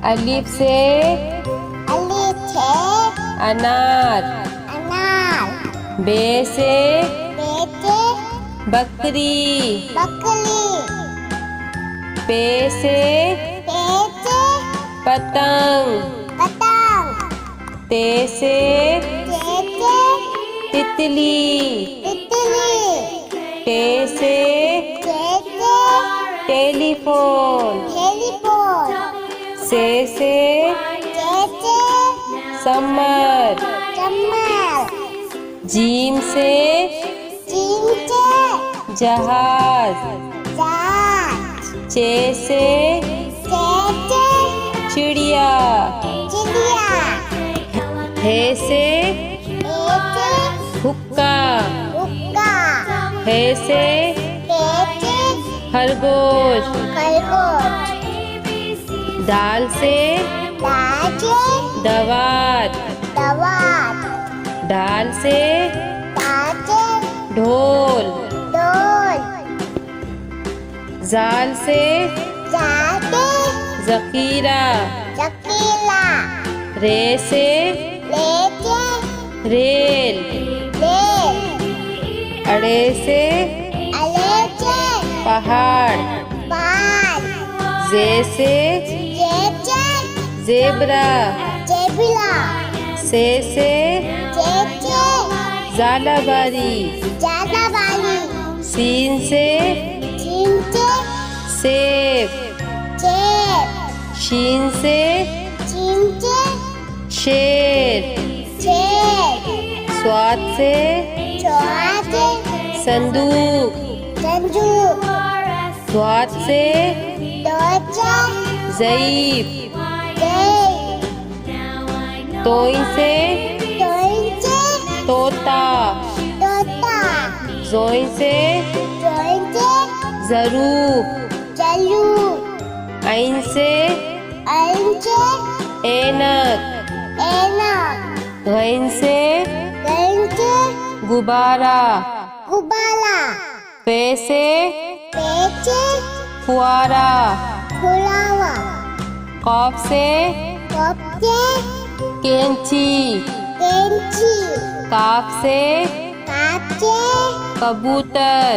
अलिफ से अनार। बे से बकरी। पे से पतंग। ते से तितली। टे से टेलीफोन। से समर। जीम से जहाज। चे से चिड़िया। हे से हुक्का। हे से खरगोश। दाल से दवात। डाल से ढोल। जाल से जखीरा। रे से रेल। अड़े से पहाड़। जे से जेब्रा। से जालाबारी। सीन से सेब। शीन से शेर। स्वाद से संदूक। स्वाद से ज़ईफ। तोइन से तोता। ज़ोइन से ज़रूफ। आइन से ऐनक। गैन से गुब्बारा। पे से फुआरा। कॉफ से कैंची। काफ से कबूतर।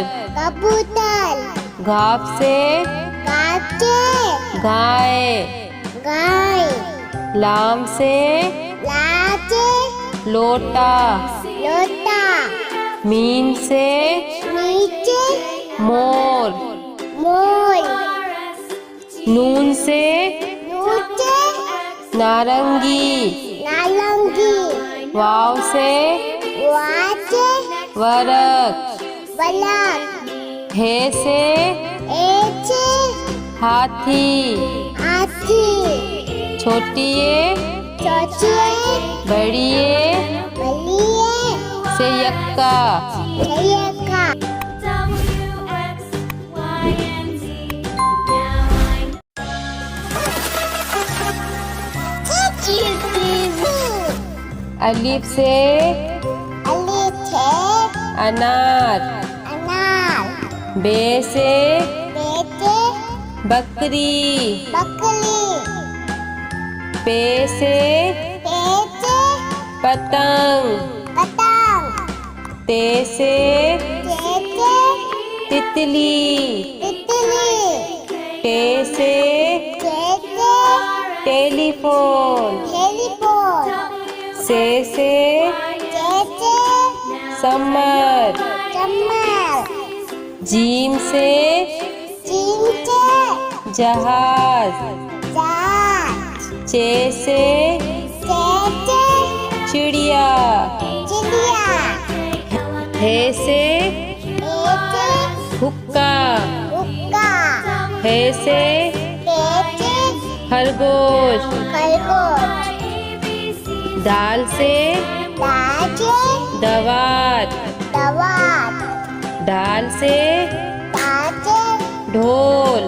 घाप से गाय। लाम से लोटा। मीम से मोर। नून से नारंगी। वाव से वरक। हे से हाथी। छोटिए बड़िए से यक्का। अलिफ से अनार। बे से बकरी। पे से पतंग। ते से तितली। टे से टेलीफोन। से समर। जीम से जहाज। चे से चिड़िया। हे से हुक्का। हे से खरगोश। दाल से दवात। डाल से ढोल।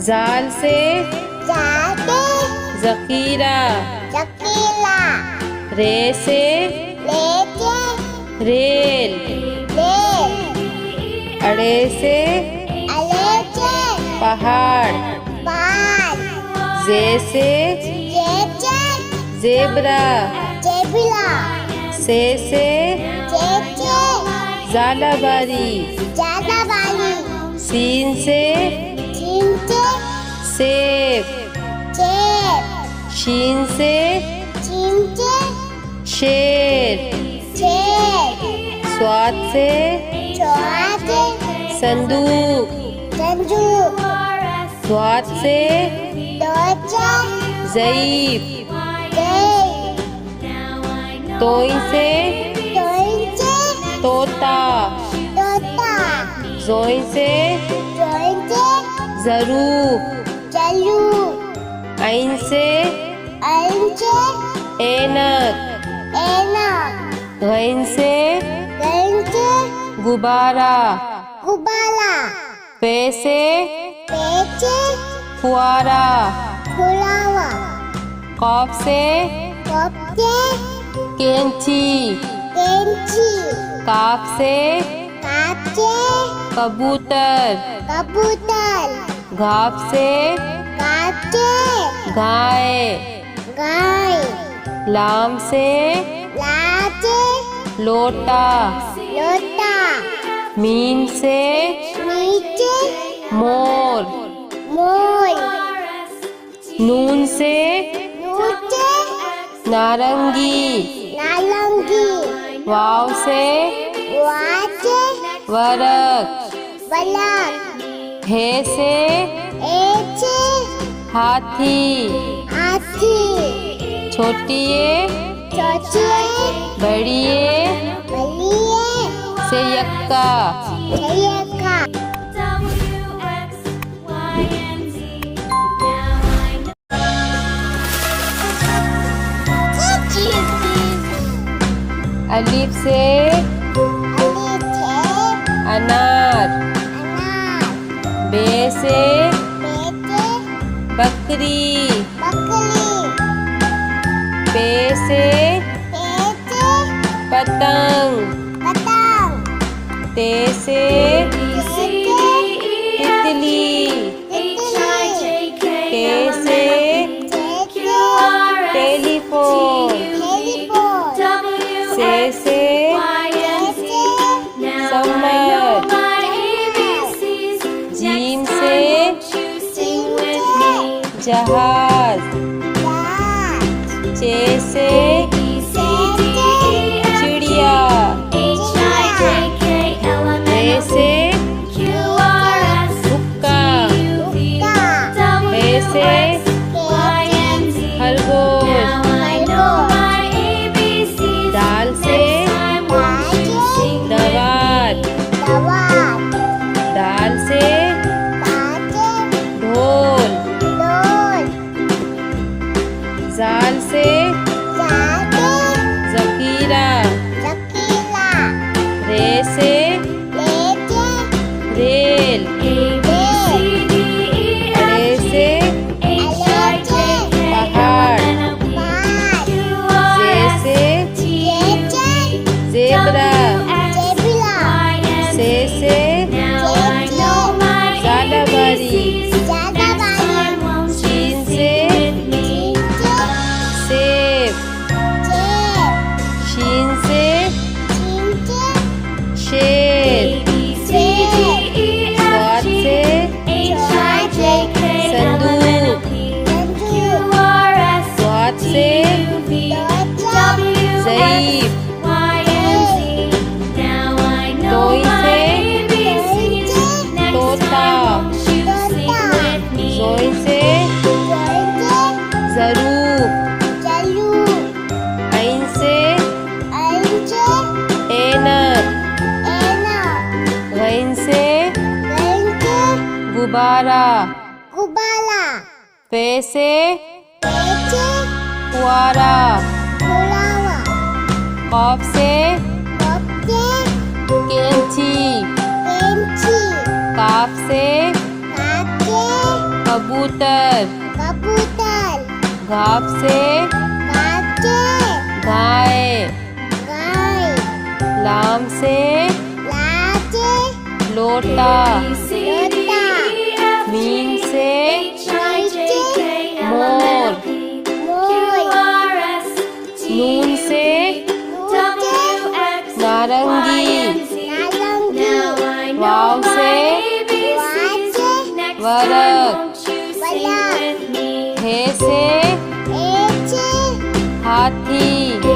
जाल से जखीरा। रे से रेल। अड़े से पहाड़। बाल जे से जेब्रा जेबिला से झालाबारी जालाबाली सीन से चिंचे सेब चेप शीन से चिंचे शेर चेप स्वाद से चौहाते संदूक संजू स्वाद से दोचा ज़ईफ दे तोई से दोइंचे तोता तोता जोई से दोइंचे ज़रूफ चलू ऐन से अंचे ऐनक एना गैन से गंचे गुब्बारा गुबाला पे से पेचे फुआरा फुलावा कॉफ से कपचे कैंची केंची काफ से काचे कबूतर कबूतर घाफ से काचे गाय गाय लाम से लाचे लोटा लोटा मीम से नीचे मोर मोर नून से नूचे नारंगी नालंगी वाव से वाचे वरक बलक हे से एचे हाथी हाथी छोटिए चोचे बड़िए बलिए से यक्का जयका अलिफ से अनार बे से बकरी पे से पतंग ते से तितली के से टेलीफोन से समर जीम से जहाज चे से चिड़िया रे से हुक्का हे से खरगोश दाल से दवात दाल से ढोल जाल से जखीरा रे से रेल रे से पहाड़ जे से जेब्रा से झालाबारी शीन से सेब शीन से शेर स्वाद से संदूक स्वाद से ज़ईफ तोई से तोता जोई से ज़रूफ ऐन से ऐनक गैन से गुब्बारा गुबाला पे से पेचे फुआरा फुलावा कॉफ से कपचे कैंची केंची काफ से काचे कबूतर कबूतर घाफ से काचे गाय गाय लाम से लाचे लोटा लोटा मीम से नून से नारंगी। वाव से वरक। हे से हाथी।